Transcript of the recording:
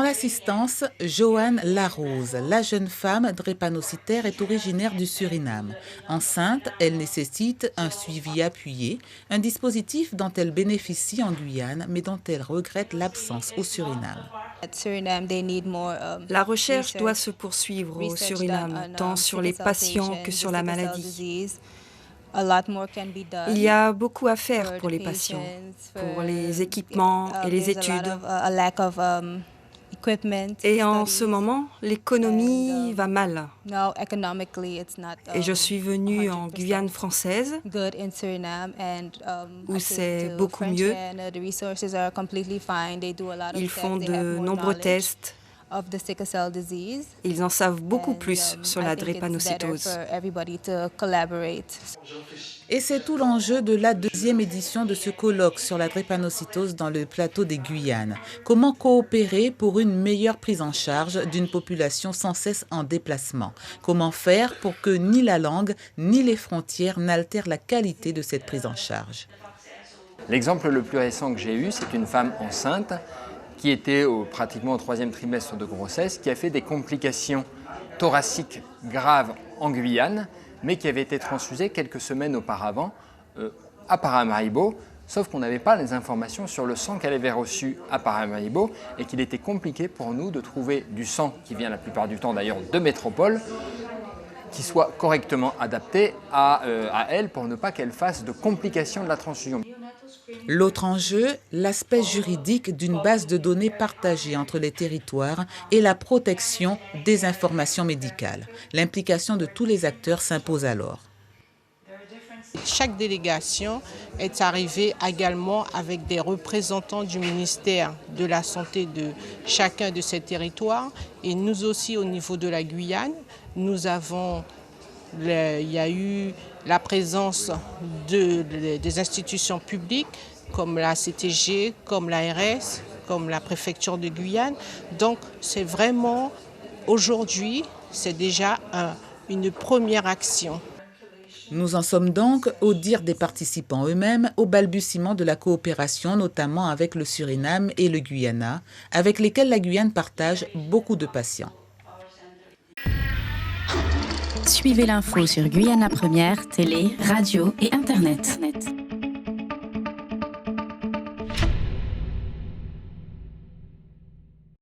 l'assistance, Joanne Larose. La jeune femme drépanocytaire est originaire du Suriname. Enceinte, elle nécessite un suivi appuyé, un dispositif dont elle bénéficie en Guyane, mais dont elle regrette l'absence au Suriname. La recherche doit se poursuivre au Suriname, tant sur les patients que sur la maladie. Il y a beaucoup à faire pour les patients, pour les équipements et les études. Et en ce moment, l'économie va mal. Et je suis venue en Guyane française, où c'est beaucoup mieux. Ils font de nombreux tests. Ils en savent beaucoup plus sur la drépanocytose. Et c'est tout l'enjeu de la deuxième édition de ce colloque sur la drépanocytose dans le plateau des Guyanes. Comment coopérer pour une meilleure prise en charge d'une population sans cesse en déplacement? Comment faire pour que ni la langue ni les frontières n'altèrent la qualité de cette prise en charge? L'exemple le plus récent que j'ai eu, c'est une femme enceinte qui était pratiquement au 3e trimestre de grossesse, qui a fait des complications thoraciques graves en Guyane, mais qui avait été transfusée quelques semaines auparavant à Paramaribo, sauf qu'on n'avait pas les informations sur le sang qu'elle avait reçu à Paramaribo et qu'il était compliqué pour nous de trouver du sang, qui vient la plupart du temps d'ailleurs de métropole, qui soit correctement adapté à elle pour ne pas qu'elle fasse de complications de la transfusion. L'autre enjeu, l'aspect juridique d'une base de données partagée entre les territoires et la protection des informations médicales. L'implication de tous les acteurs s'impose alors. Chaque délégation est arrivée également avec des représentants du ministère de la Santé de chacun de ces territoires. Et nous aussi, au niveau de la Guyane, il y a eu la présence des institutions publiques comme la CTG, comme l'ARS, comme la préfecture de Guyane. Donc c'est vraiment, aujourd'hui, c'est déjà une première action. Nous en sommes donc, au dire des participants eux-mêmes, au balbutiement de la coopération, notamment avec le Suriname et le Guyana, avec lesquels la Guyane partage beaucoup de patients. Suivez l'info sur Guyana Première, télé, radio et Internet.